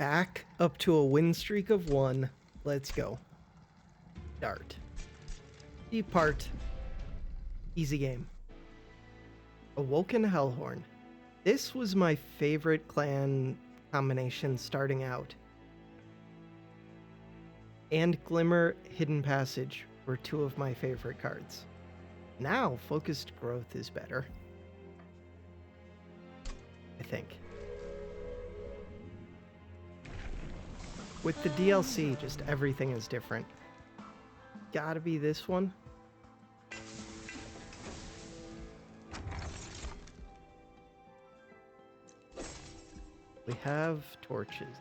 Back up to a win streak of 1. Let's go. Start. Deep part. Easy game. Awoken Hellhorn. This was my favorite clan combination starting out. And Glimmer Hidden Passage were two of my favorite cards. Now, Focused Growth is better. I think. With the DLC, just everything is different. Gotta be this one. We have torches.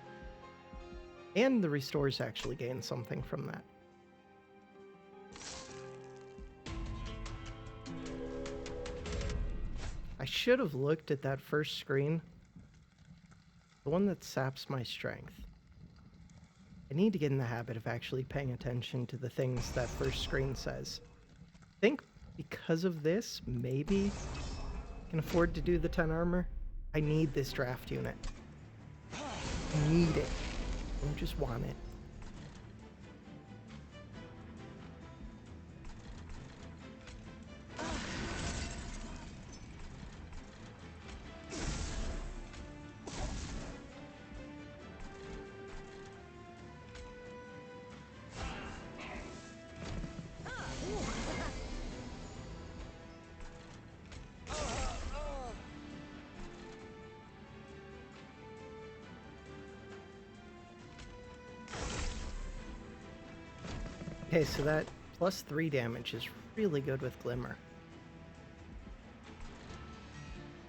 And the restores actually gain something from that. I should have looked at that first screen. The one that saps my strength. I need to get in the habit of actually paying attention to the things that first screen says. I think because of this, maybe I can afford to do the 10 armor. I need this draft unit. I need it. I don't just want it. Okay, so that plus 3 damage is really good with Glimmer.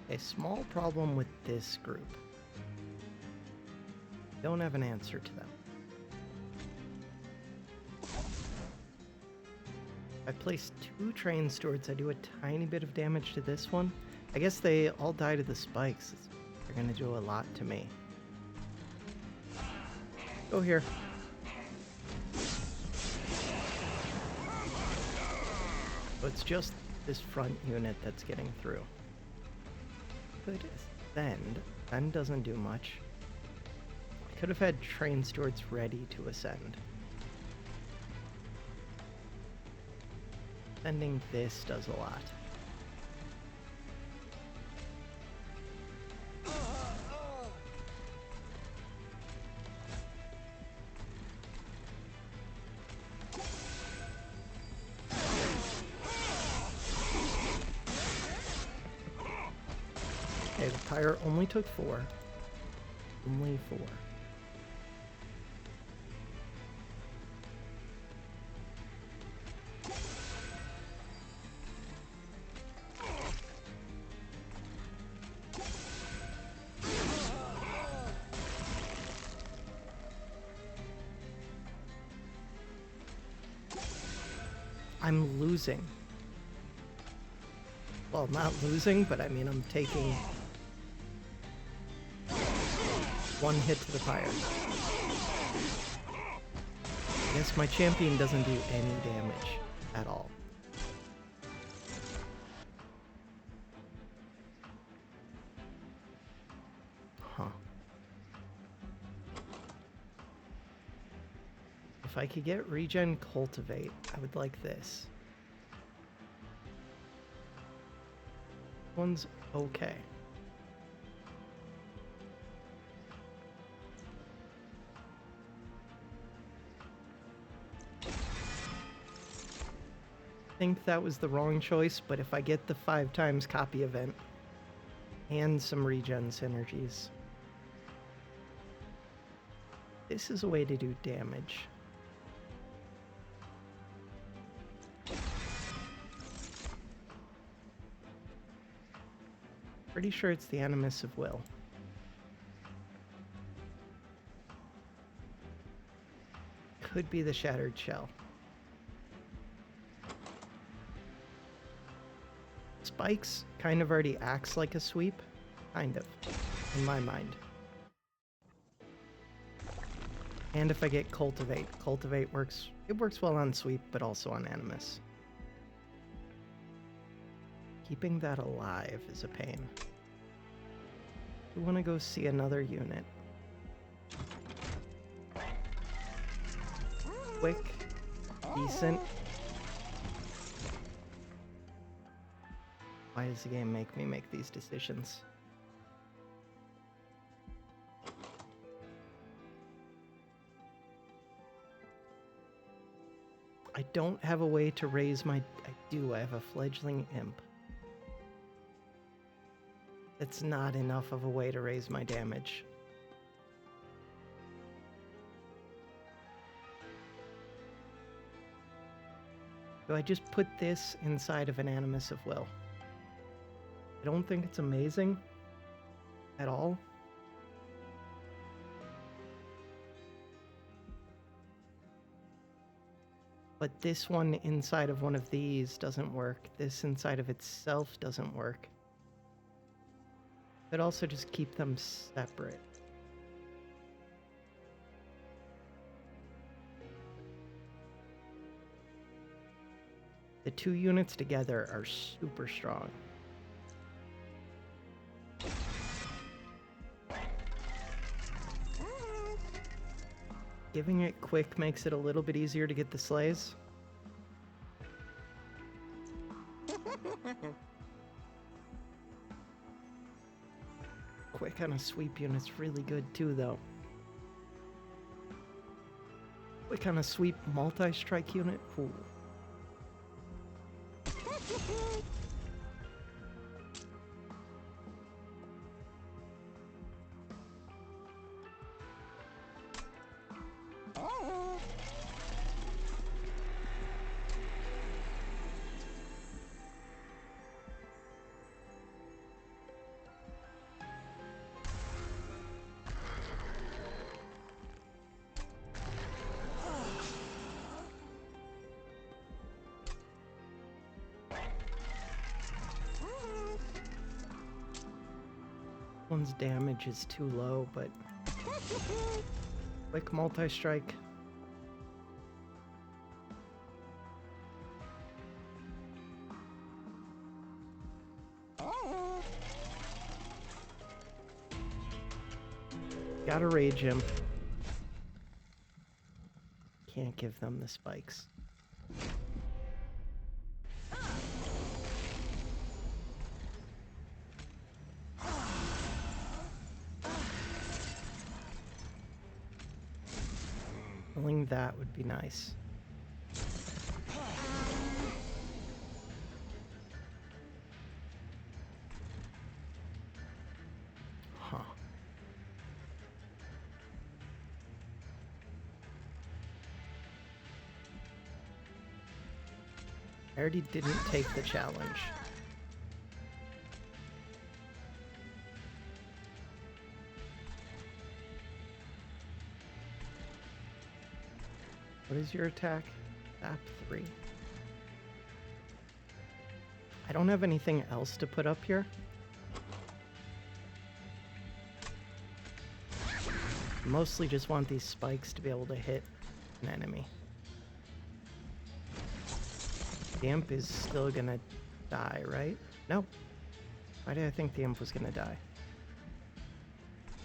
A small problem with this group. Don't have an answer to them. If I place 2 Train Stewards, I do a tiny bit of damage to this one. I guess they all die to the spikes. They're gonna do a lot to me. Go here. So it's just this front unit that's getting through. Could ascend. Ascend doesn't do much. I could have had Train Stewards ready to ascend. Ascending this does a lot. Okay, the pyre only took 4. Only 4. I'm losing. Well, not losing, but I mean I'm taking 1 hit to the pyre. I guess my champion doesn't do any damage at all. Huh. If I could get Regen Cultivate, I would like this. One's okay. I think that was the wrong choice, but if I get the 5 times copy event and some regen synergies, this is a way to do damage. Pretty sure it's the Animus of Will. Could be the Shattered Shell. Spikes kind of already acts like a sweep. Kind of. In my mind. And if I get Cultivate. Cultivate works... It works well on sweep, but also on Animus. Keeping that alive is a pain. We want to go see another unit. quick, decent. Why does the game make me make these decisions? I don't have a way to raise my... I have a fledgling imp. It's not enough of a way to raise my damage. Do I just put this inside of an Animus of Will? I don't think it's amazing at all. But this one inside of one of these doesn't work. This inside of itself doesn't work. But also just keep them separate. The two units together are super strong. Giving it quick makes it a little bit easier to get the sleighs. Quick on a sweep unit's really good too, though. Quick on a sweep multi-strike unit? Ooh. One's damage is too low, but quick multi-strike. Gotta rage him. Can't give them the spikes. Killing that would be nice. Huh. I already didn't take the challenge. What is your attack? Zap 3. I don't have anything else to put up here. Mostly just want these spikes to be able to hit an enemy. The imp is still gonna die, right? No. Why did I think the imp was gonna die?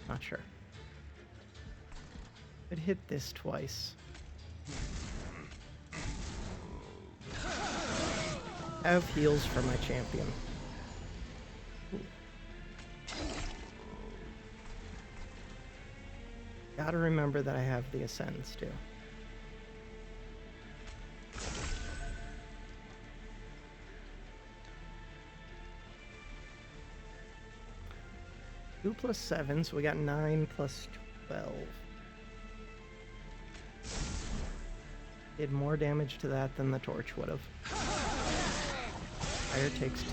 Not sure. Could hit this twice. Have heals for my champion. Ooh. Gotta remember that I have the Ascends too. Two plus 7, so we got 9 plus 12. Did more damage to that than the torch would have. Fire takes 2.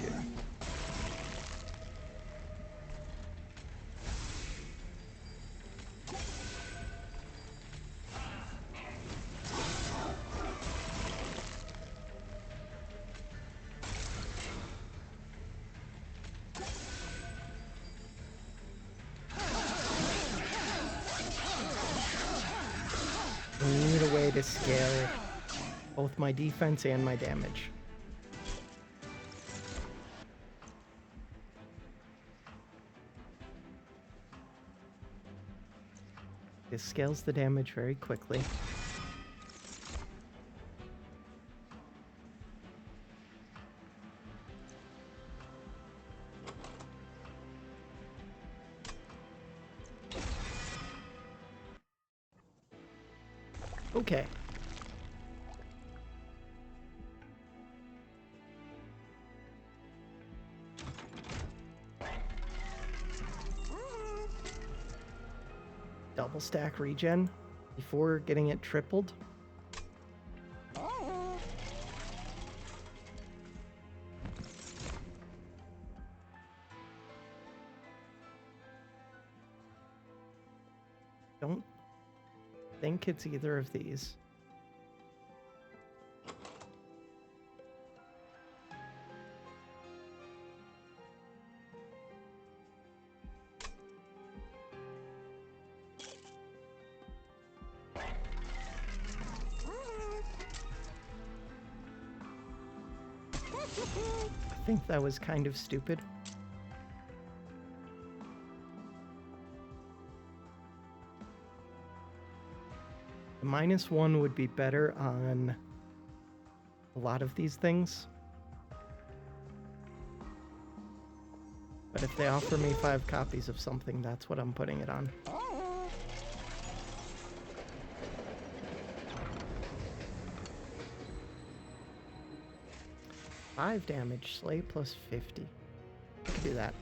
I need a way to scale both my defense and my damage. This scales the damage very quickly. Okay. Double stack regen before getting it tripled. Don't think it's either of these. I think that was kind of stupid. The -1 would be better on a lot of these things. But if they offer me 5 copies of something, that's what I'm putting it on. Five damage, slay plus 50. I could do that.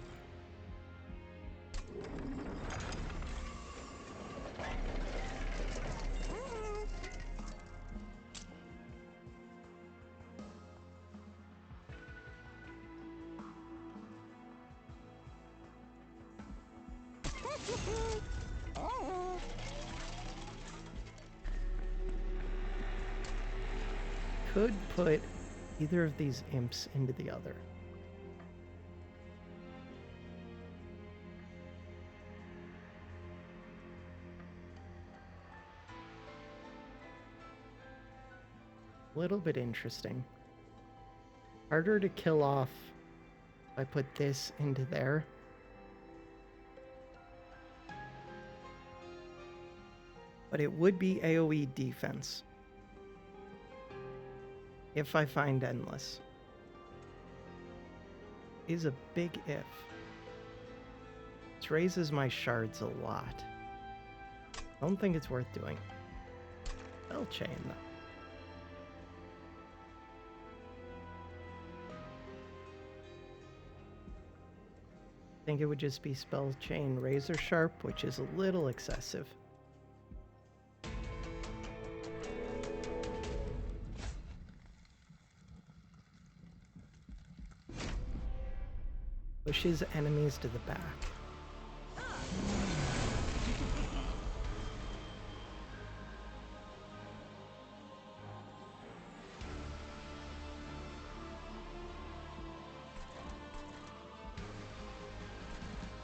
Could put either of these imps into the other. A little bit interesting. Harder to kill off if I put this into there. But it would be AoE defense. If I find Endless. Is a big if. This raises my shards a lot. Don't think it's worth doing. Spell chain though. I think it would just be spell chain razor sharp, which is a little excessive. Pushes enemies to the back.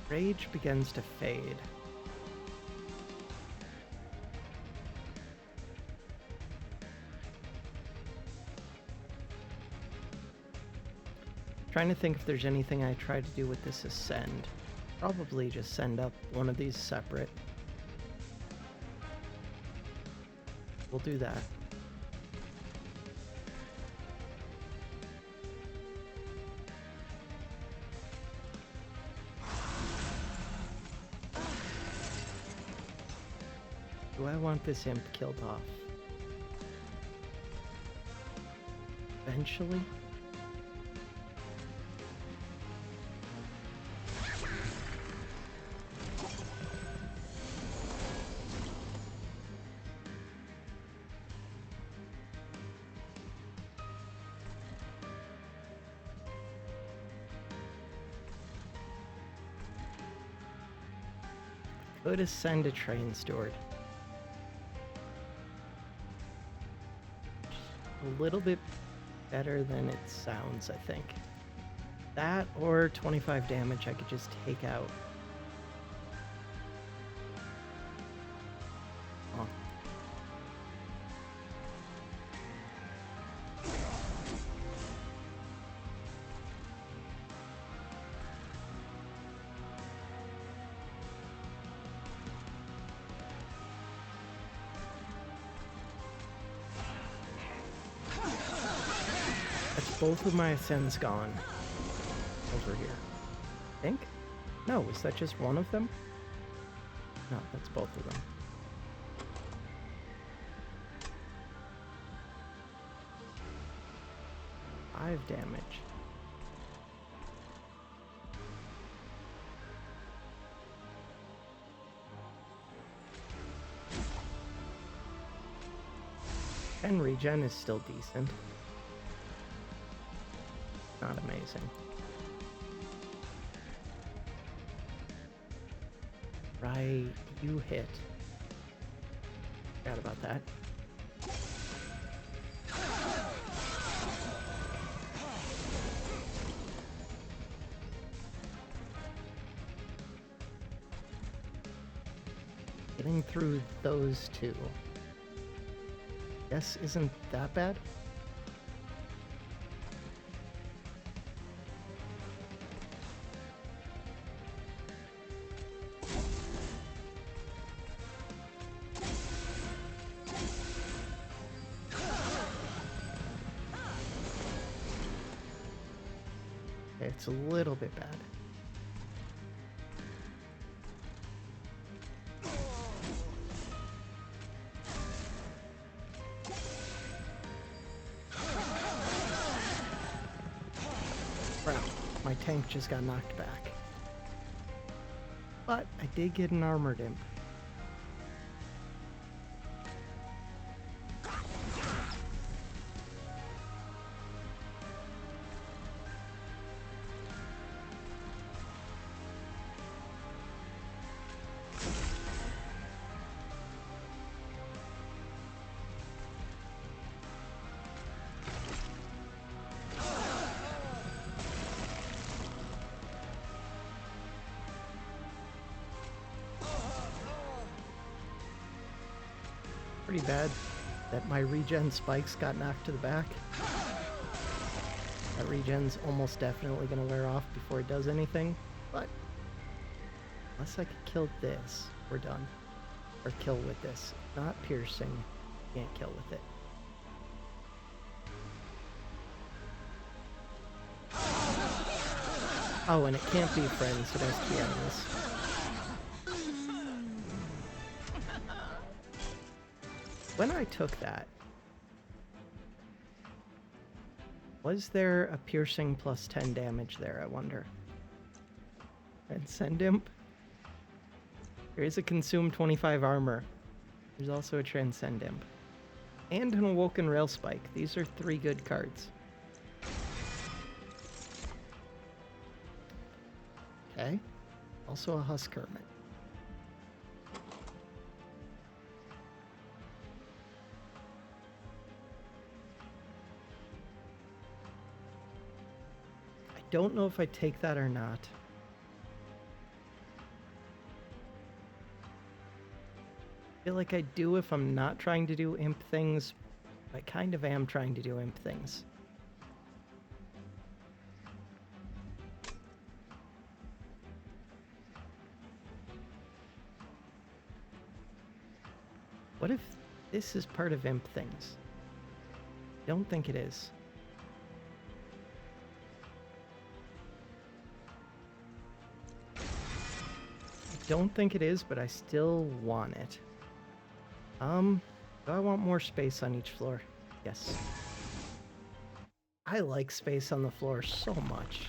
Rage begins to fade. Trying to think if there's anything I try to do with this ascend. Probably just send up one of these separate. We'll do that. Do I want this imp killed off? Eventually? Could ascend a train steward. A little bit better than it sounds, I think. That or 25 damage I could just take out. Oh. Both of my ascends gone over here. I think? No, is that just one of them? No, that's both of them. 5 damage. And regen is still decent. Not amazing. Right, you hit. Forgot about that. Getting through those two. Guess isn't that bad? Okay, it's a little bit bad. Crap, my tank just got knocked back. But I did get an armored imp. Pretty bad that my regen spikes got knocked to the back. That regen's almost definitely going to wear off before it does anything, but unless I could kill this, we're done. Or kill with this. Not piercing, can't kill with it. Oh, and it can't be friends, it has to be enemies. When I took that, was there a piercing plus 10 damage there, I wonder? Transcend Imp? There is a consume 25 armor. There's also a Transcend Imp. And an Awoken Rail Spike. These are 3 good cards. Okay. Also a Husk Hermit. I don't know if I take that or not. I feel like I do if I'm not trying to do imp things. I kind of am trying to do imp things. What if this is part of imp things? I don't think it is. I don't think it is, but I still want it. Do I want more space on each floor? Yes. I like space on the floor so much.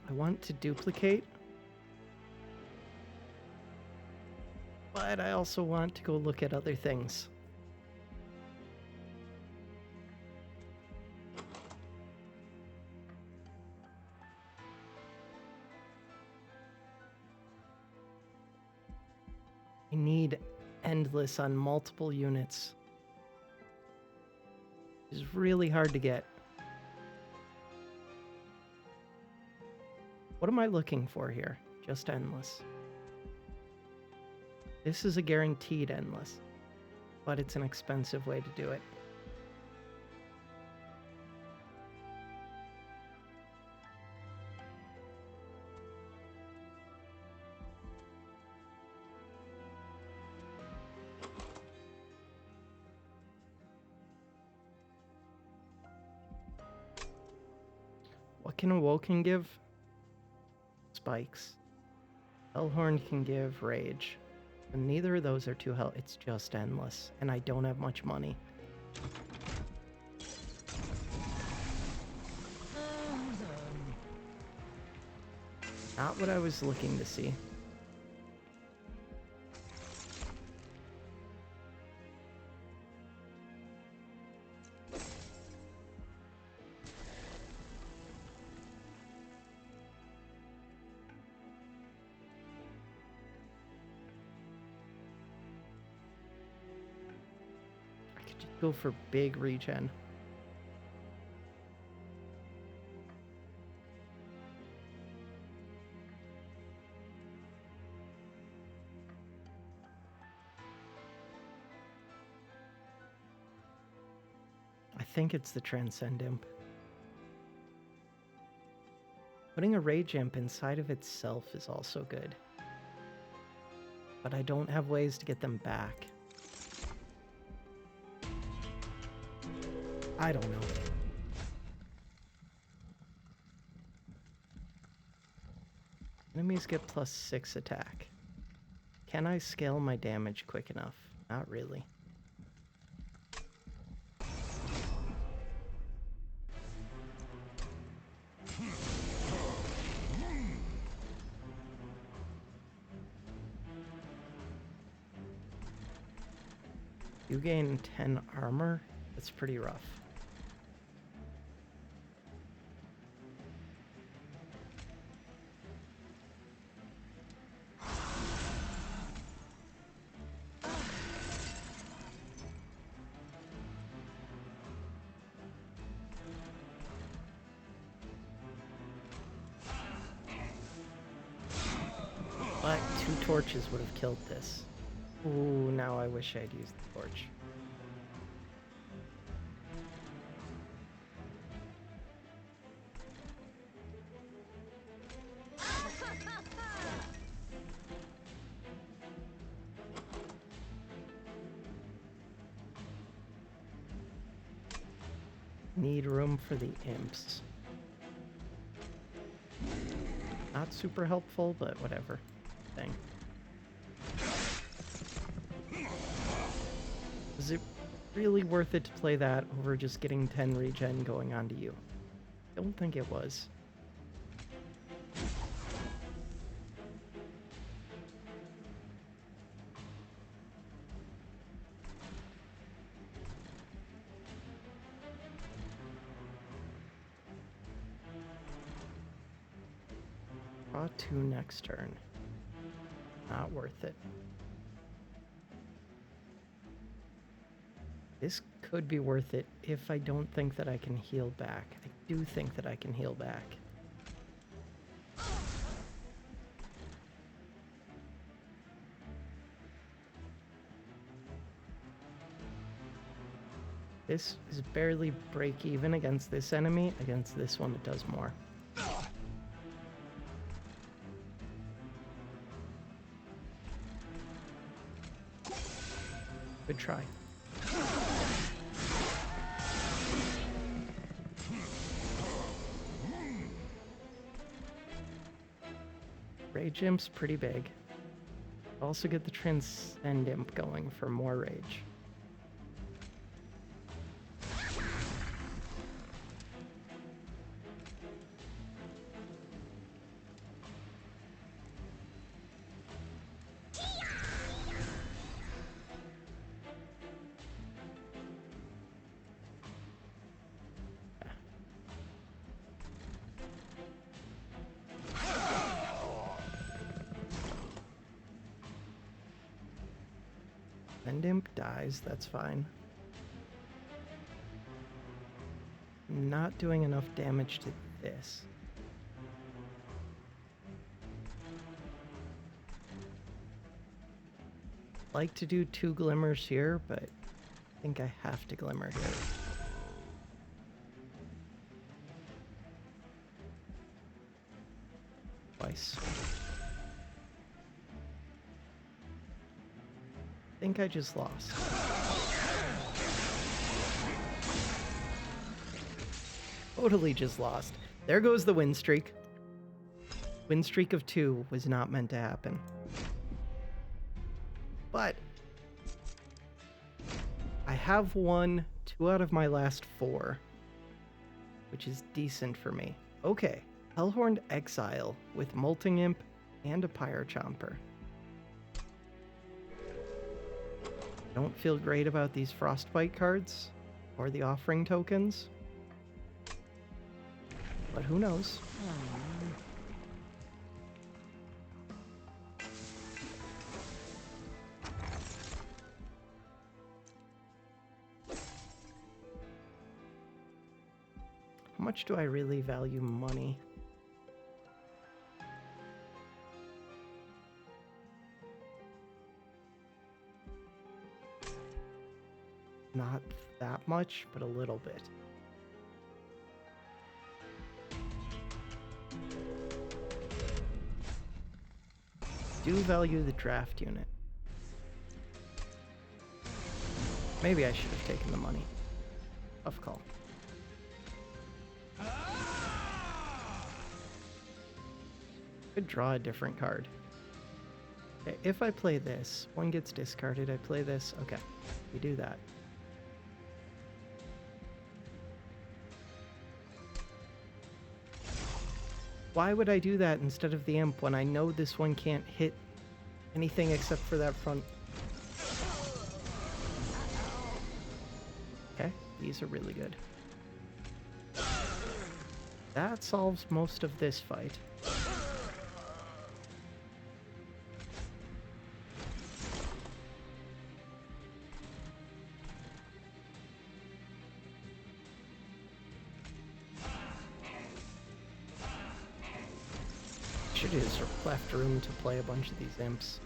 I want to duplicate, but I also want to go look at other things. I need endless on multiple units. It's really hard to get. What am I looking for here? Just endless. This is a guaranteed endless, but it's an expensive way to do it. What can Awoken give? Spikes. Hellhorn can give Rage. And neither of those are too hell. It's just endless, and I don't have much money. Not what I was looking to see. I could just go for big regen. I think it's the Transcend Imp. Putting a Rage Imp inside of itself is also good. But I don't have ways to get them back. I don't know. Enemies get +6 attack. Can I scale my damage quick enough? Not really. You gain 10 armor? That's pretty rough. But 2 torches would have killed this. Ooh, now I wish I'd used the torch. Need room for the imps. Not super helpful, but whatever. Thing. Is it really worth it to play that over just getting 10 regen going onto you? Don't think it was. Draw 2 next turn. Not worth it. This could be worth it if I don't think that I can heal back. I do think that I can heal back. This is barely break even against this enemy. Against this one, it does more. Good try. Rage Imp's pretty big. Also get the Transcend Imp going for more rage. And Imp dies, that's fine. Not doing enough damage to this. Like to do 2 glimmers here, but I think I have to glimmer here. Twice. I think I just lost. Totally just lost. There goes the win streak. Win streak of 2 was not meant to happen. but I have won 2 out of my last 4, which is decent for me. Okay, Hellhorned Exile with Molting Imp and a Pyrochomper. Don't feel great about these Frostbite cards or the offering tokens, but who knows? How much do I really value money? Not that much, but a little bit. Do value the draft unit. Maybe I should have taken the money. Tough call. Could draw a different card. Okay, if I play this, one gets discarded, I play this. Okay, we do that. Why would I do that instead of the imp when I know this one can't hit anything except for that front? Okay, these are really good. That solves most of this fight. Should have left room to play a bunch of these imps.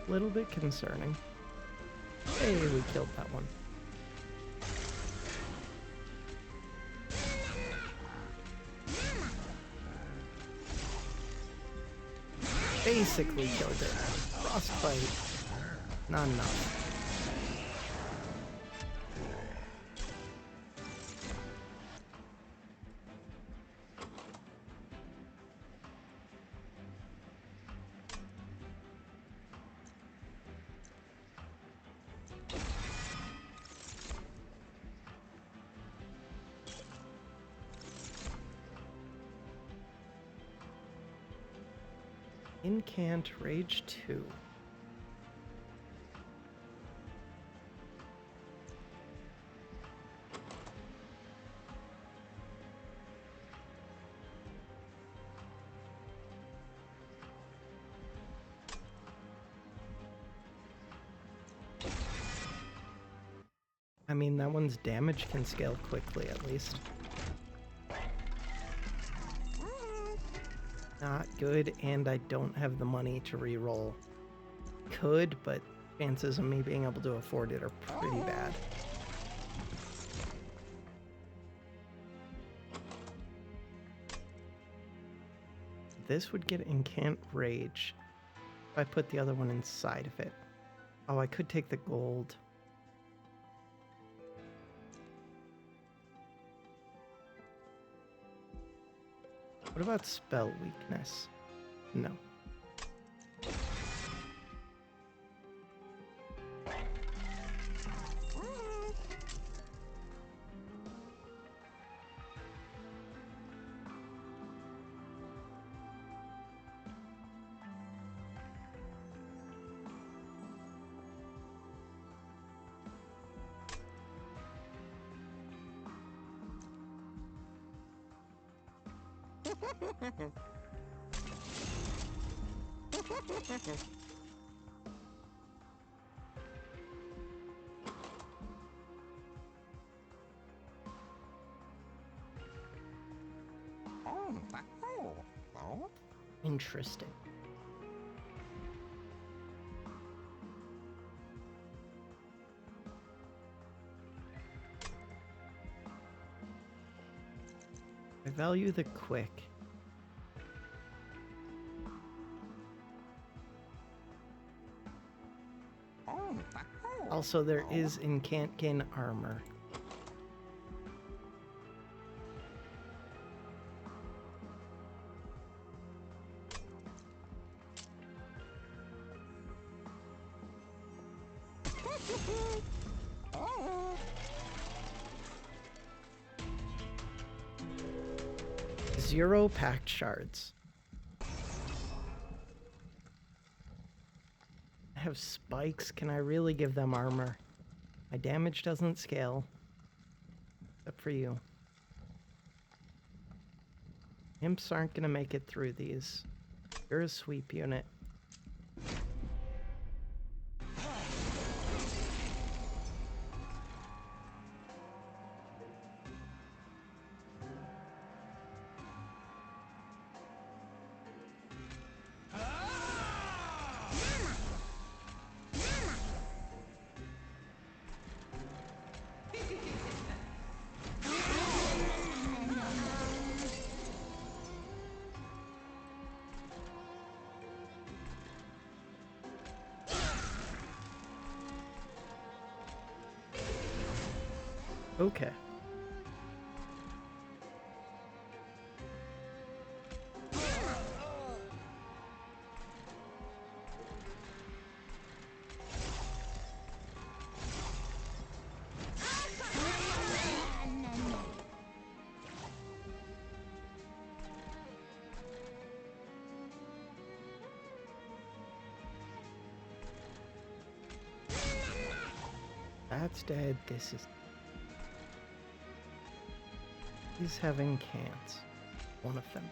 Little bit concerning. Hey, we killed that one. Basically killed it. Frostbite. Not enough. Incant Rage 2. I mean, that one's damage can scale quickly, at least. Not good, and I don't have the money to re-roll. Could, but chances of me being able to afford it are pretty bad. This would get Incant Rage if I put the other one inside of it. Oh, I could take the gold. What about spell weakness? No. Interesting. value the quick. Also, there is Incantkin armor. Zero packed shards. I have spikes. Can I really give them armor? My damage doesn't scale. Except for you. Imps aren't gonna make it through these. You're a sweep unit. Okay. That's dead. This is... He's having cans. One of them.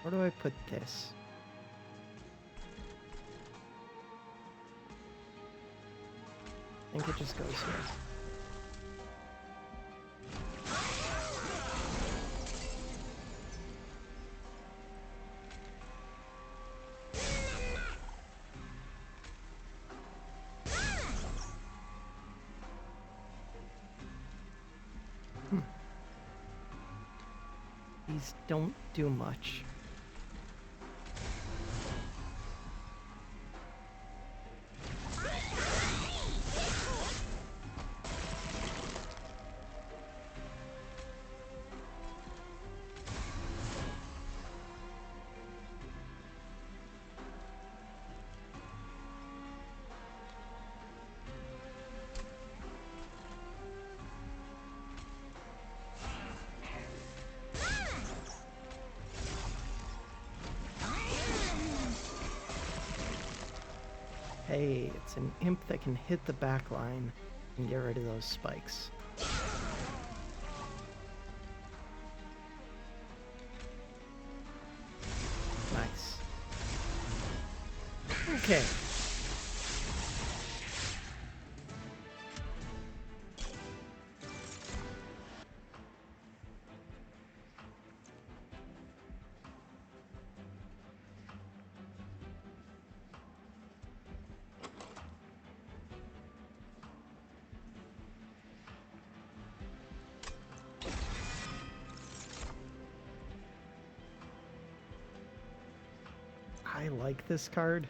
Where do I put this? I think it just goes here. These don't do much. Hey, it's an imp that can hit the back line and get rid of those spikes. Nice. Okay. I like this card.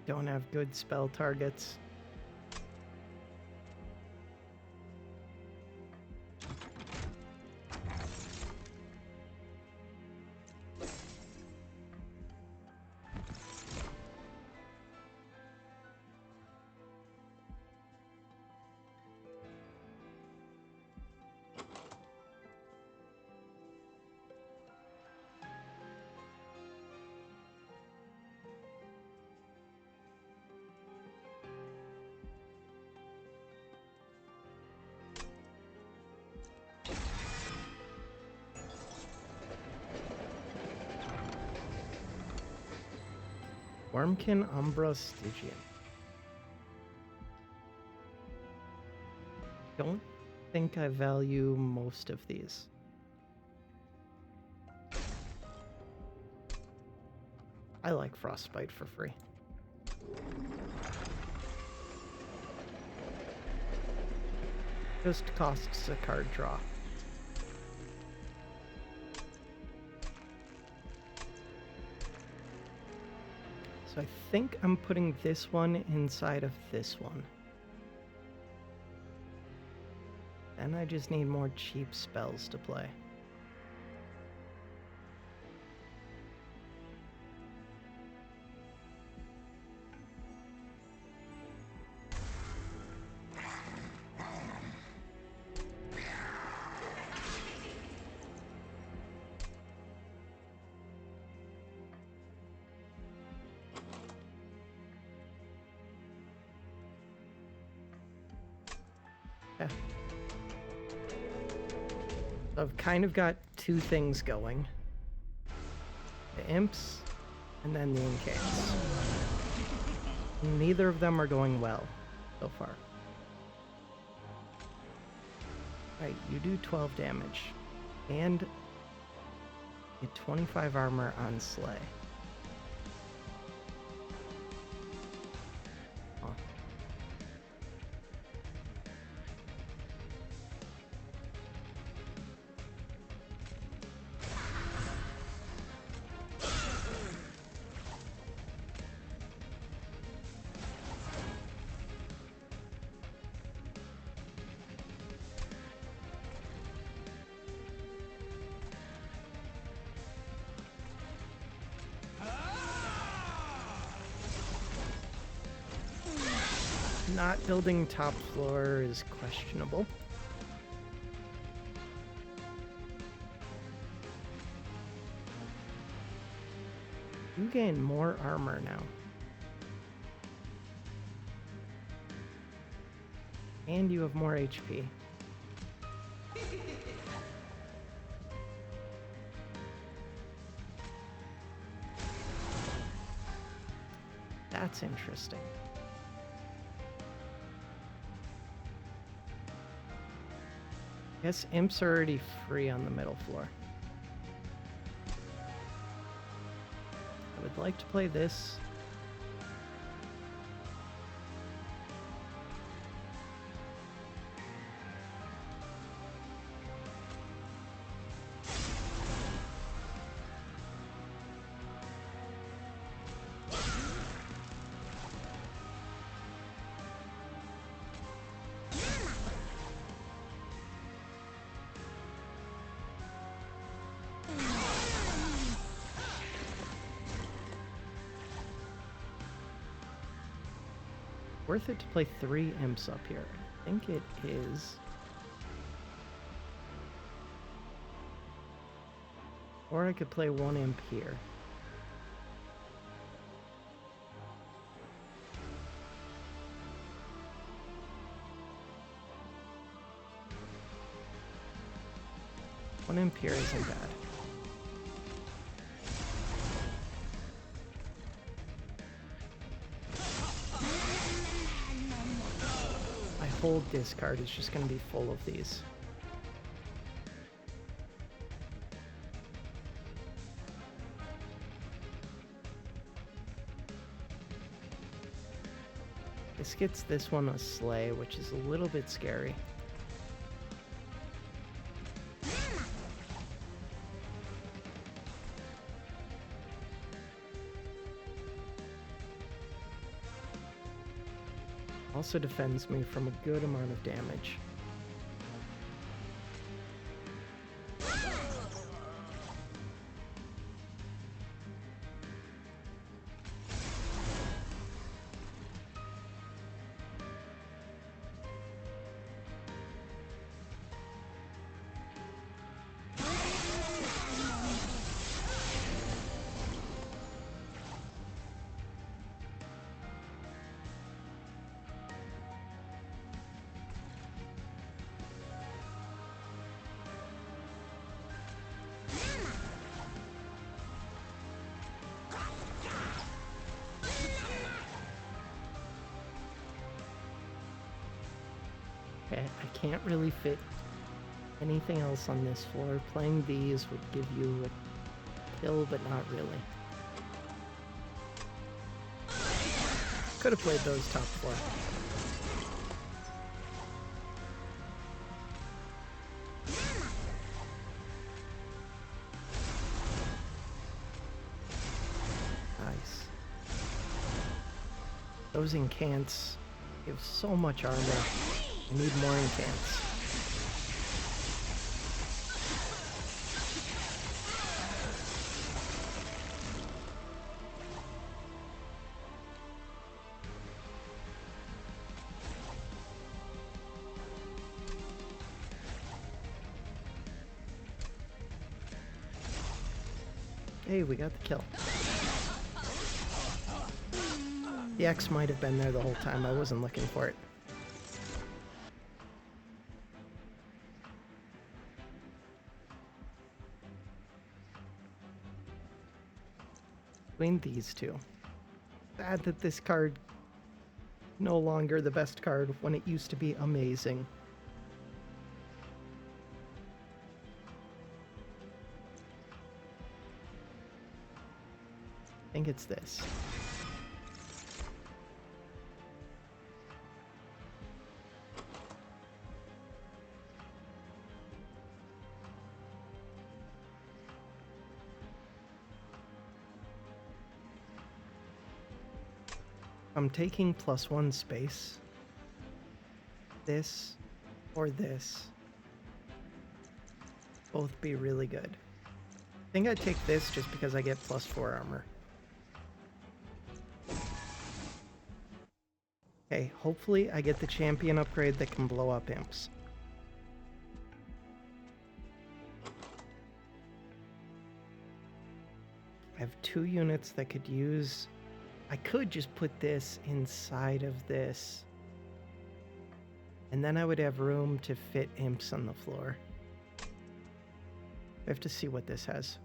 Don't have good spell targets. Wormkin, Umbra, Stygian. Don't think I value most of these. I like Frostbite for free. Just costs a card draw. So I think I'm putting this one inside of this one. Then I just need more cheap spells to play. Yeah. So I've kind of got two things going. The imps and then the incates. Neither of them are going well so far. Right, you do 12 damage. And get 25 armor on Slay. Huh. Not building top floor is questionable. You gain more armor now. And you have more HP. That's interesting. I guess imps are already free on the middle floor. I would like to play this. Worth it to play 3 imps up here. I think it is. Or I could play 1 imp here. One imp here isn't bad. Whole discard is just going to be full of these. This gets this one a Slay, which is a little bit scary. Also defends me from a good amount of damage. Okay, I can't really fit anything else on this floor. Playing these would give you a kill, but not really. Could have played those top floor. Nice. Those incants give so much armor. I need more incants. Hey, we got the kill. The X might have been there the whole time. I wasn't looking for it. Between these two. Sad that this card no longer the best card when it used to be amazing. I think it's this. I'm taking +1 space. This or this. Both be really good. I think I'd take this just because I get +4 armor. Okay, hopefully I get the champion upgrade that can blow up imps. I have 2 units that could use... I could just put this inside of this. And then I would have room to fit imps on the floor. I have to see what this has.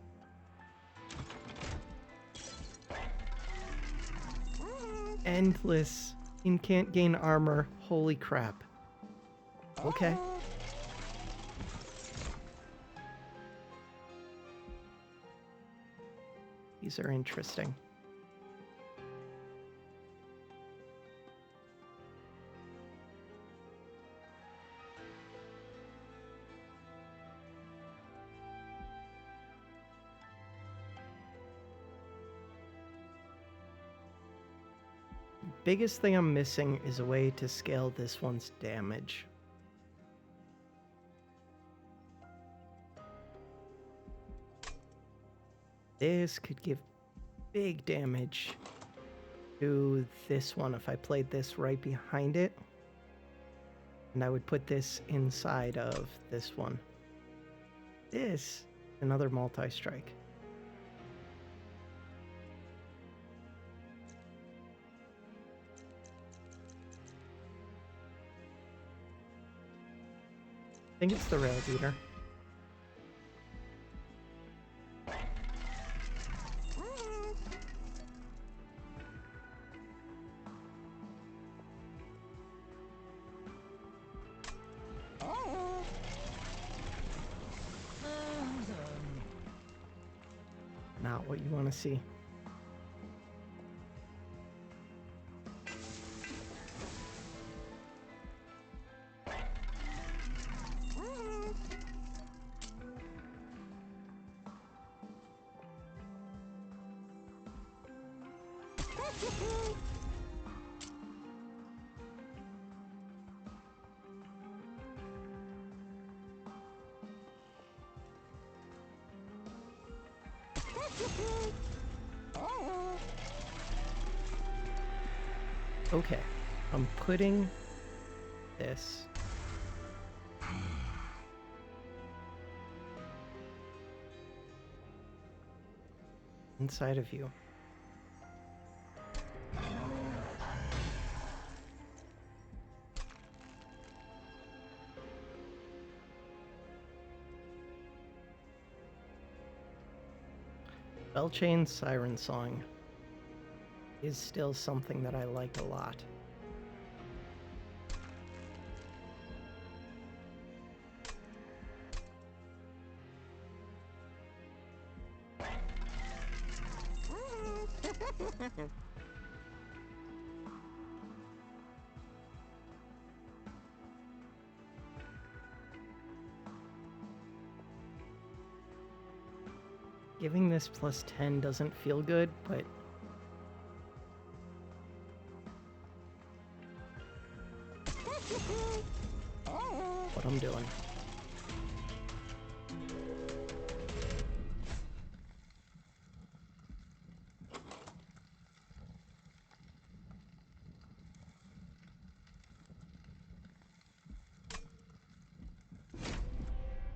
Endless. Can't gain armor. Holy crap. Okay. These are interesting. Biggest thing I'm missing is a way to scale this one's damage. This could give big damage to this one if I played this right behind it. And I would put this inside of this one. This, another multi-strike. I think it's the rail beater. Not what you want to see. Okay, I'm putting this inside of you. Bellchain Siren Song is still something that I like a lot. Giving this plus 10 doesn't feel good, but what I'm doing.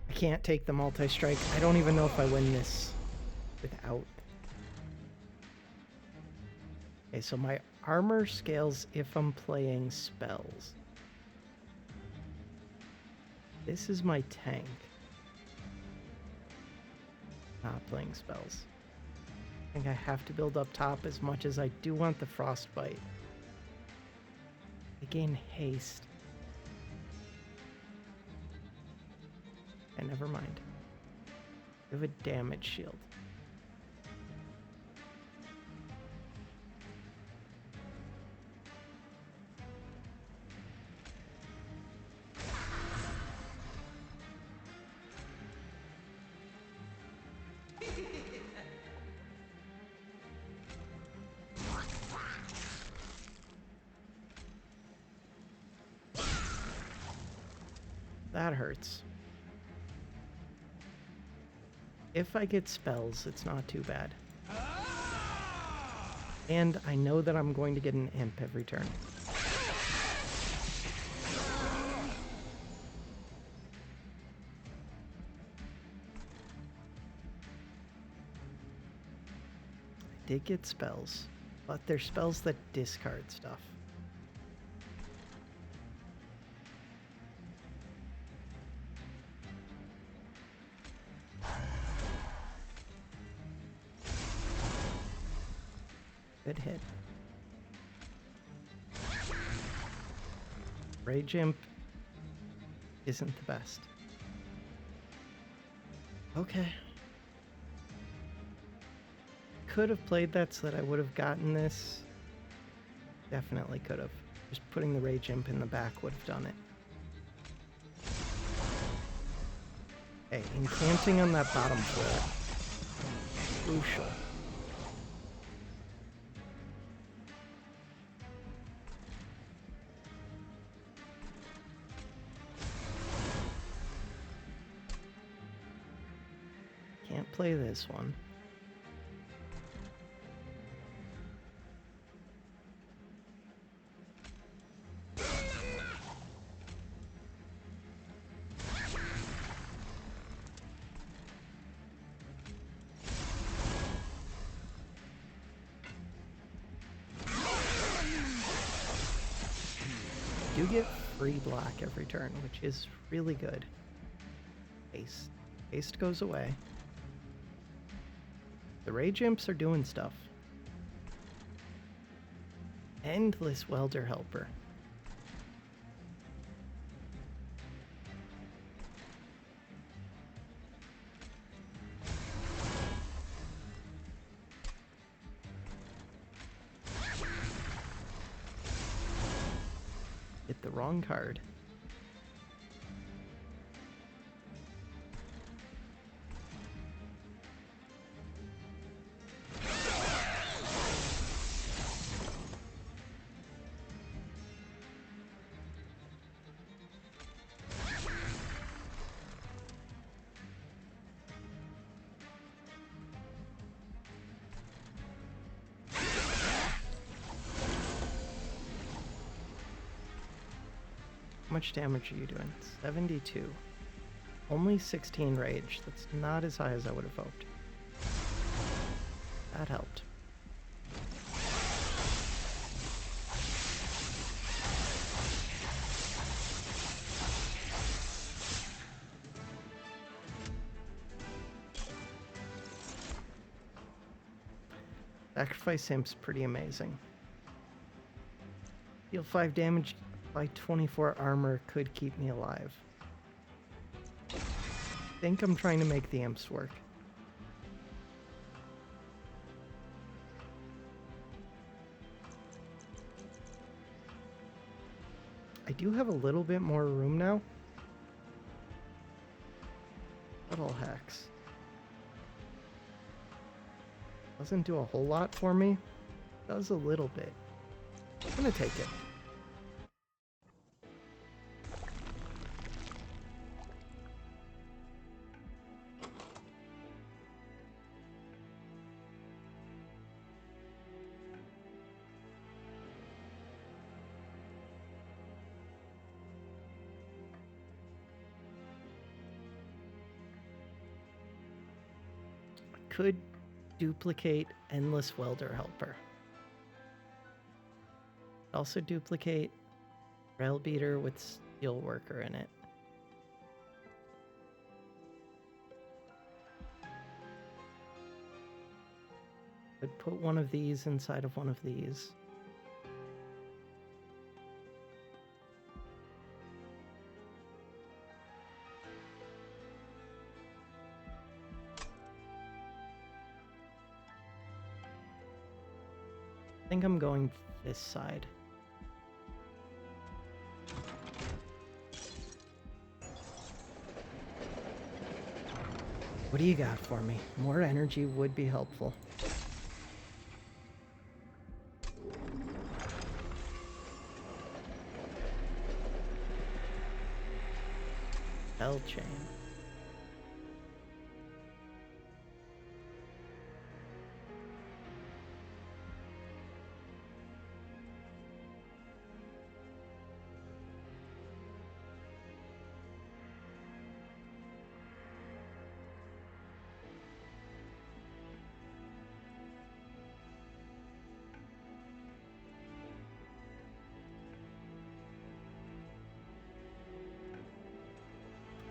I can't take the multi-strike. I don't even know if I win this without. Okay, so my armor scales if I'm playing spells. This is my tank. Not playing spells. I think I have to build up top as much as I do want the frostbite. I gain haste. And never mind. I have a damage shield. That hurts. If I get spells, it's not too bad. And I know that I'm going to get an imp every turn. I did get spells, but they're spells that discard stuff. Good hit. Rage Imp isn't the best. Okay. Could have played that so that I would have gotten this. Definitely could have. Just putting the Rage Imp in the back would have done it. Okay, encanting on that bottom floor. Crucial. Can't play this one. You get free block every turn, which is really good. Haste. Haste goes away. The Rage Imps are doing stuff. Endless Welder Helper. Hit the wrong card. How much damage are you doing? 72. Only 16 rage. That's not as high as I would have hoped. That helped. Sacrifice Imp's pretty amazing. Deal 5 damage by 24 armor could keep me alive. I think I'm trying to make the imps work. I do have a little bit more room now. But I'll hex. Doesn't do a whole lot for me. Does a little bit. I'm gonna take it. Could duplicate Endless Welder Helper. Also duplicate Rail Beater with Steel Worker in it. Could put one of these inside of one of these. I think I'm going this side. What do you got for me? More energy would be helpful. L chain.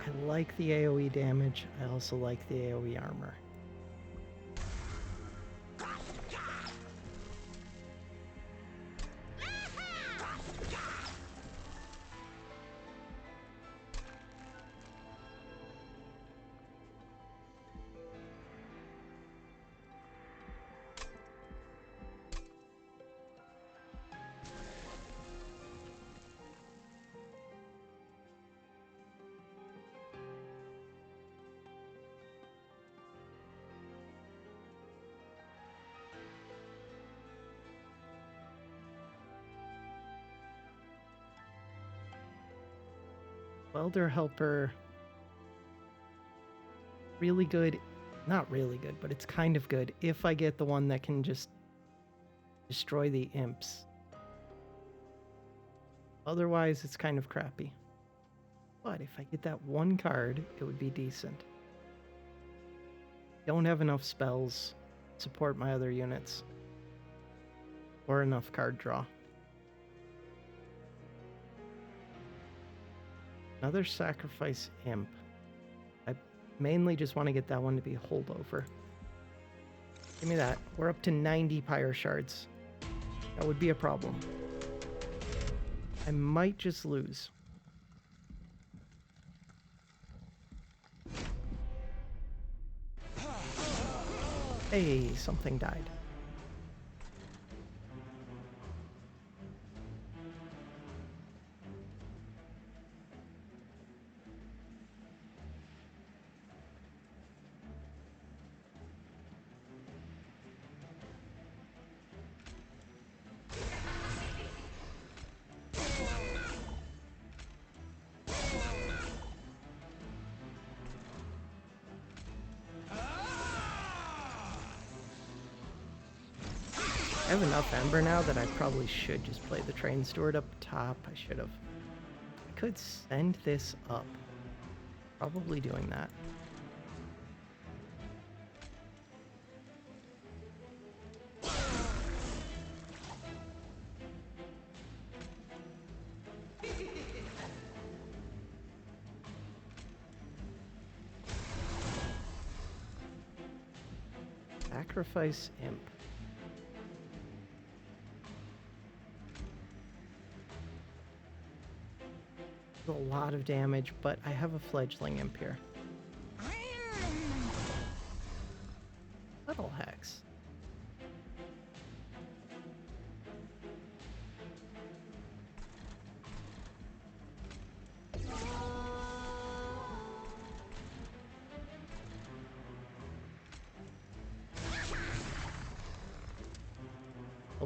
I like the AoE damage. I also like the AoE armor. Welder Helper, really good, not really good, but it's kind of good if I get the one that can just destroy the imps. Otherwise, it's kind of crappy. But if I get that one card, it would be decent. Don't have enough spells to support my other units. Or enough card draw. Another sacrifice imp. I mainly just want to get that one to be holdover. Give me that. We're up to 90 pyre shards. That would be a problem. I might just lose. Hey, something died. I have enough Ember now that I probably should just play the Train Steward up top. I should have. I could send this up. Probably doing that. Sacrifice Imp. A lot of damage, but I have a fledgling imp here. Little Hex.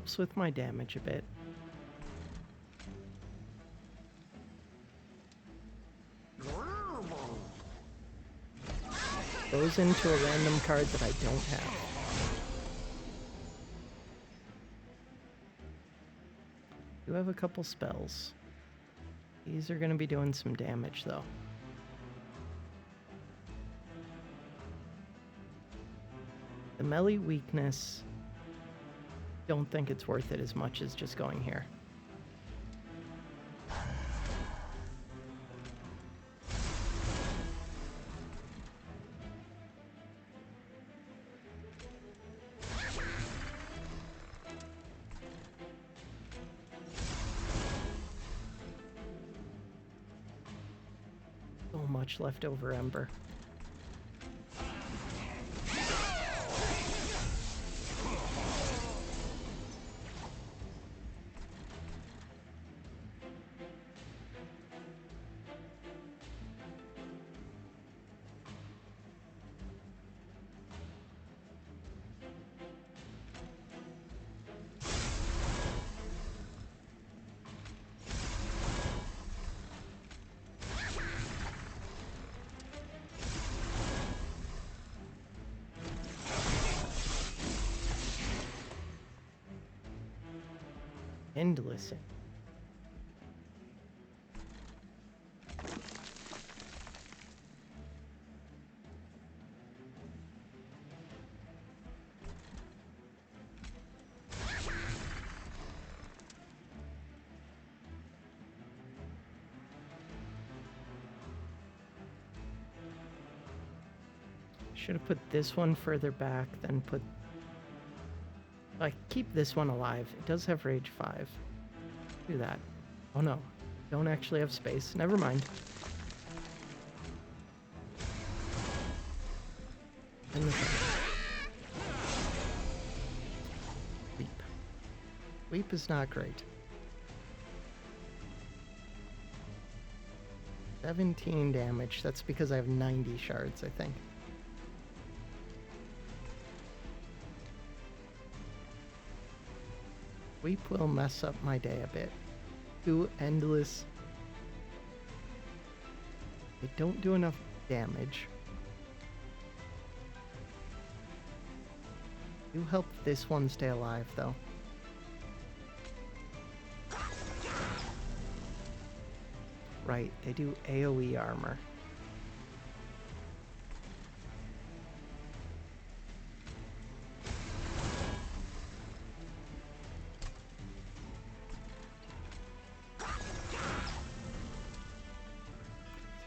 helps with my damage a bit. Goes into a random card that I don't have. Do have a couple spells. These are going to be doing some damage, though. The melee weakness, don't think it's worth it as much as just going here. So much leftover Ember. Endless. Should have put this one further back, then put... I keep this one alive. It does have Rage 5. Do that. Oh no. Don't actually have space. Never mind. And the Weep. Weep is not great. 17 damage. That's because I have 90 shards, I think. Weep will mess up my day a bit. Too endless. They don't do enough damage. Do help this one stay alive, though. Right, they do AoE armor.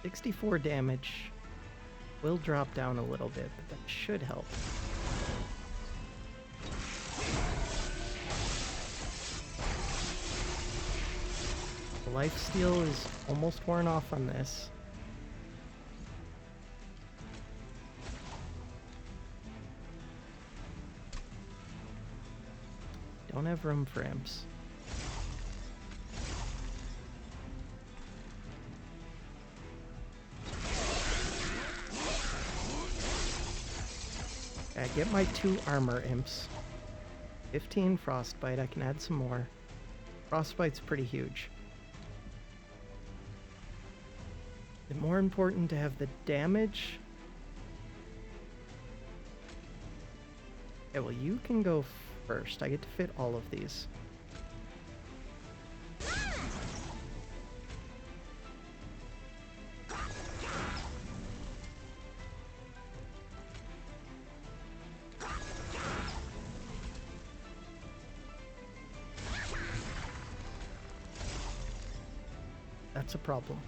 $64 damage will drop down a little bit, but that should help. The lifesteal is almost worn off on this. Don't have room for imps. I get my 2 armor imps. 15 frostbite, I can add some more. Frostbite's pretty huge. Is it more important to have the damage? Yeah, well, you can go first. I get to fit all of these. That's a problem.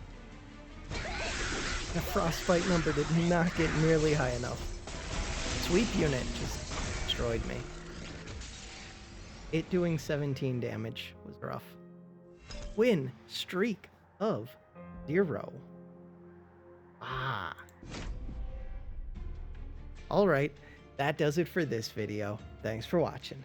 The frostbite number did not get nearly high enough. Sweep unit just destroyed me. It doing 17 damage was rough. Win streak of 0. Ah. Alright, that does it for this video. Thanks for watching.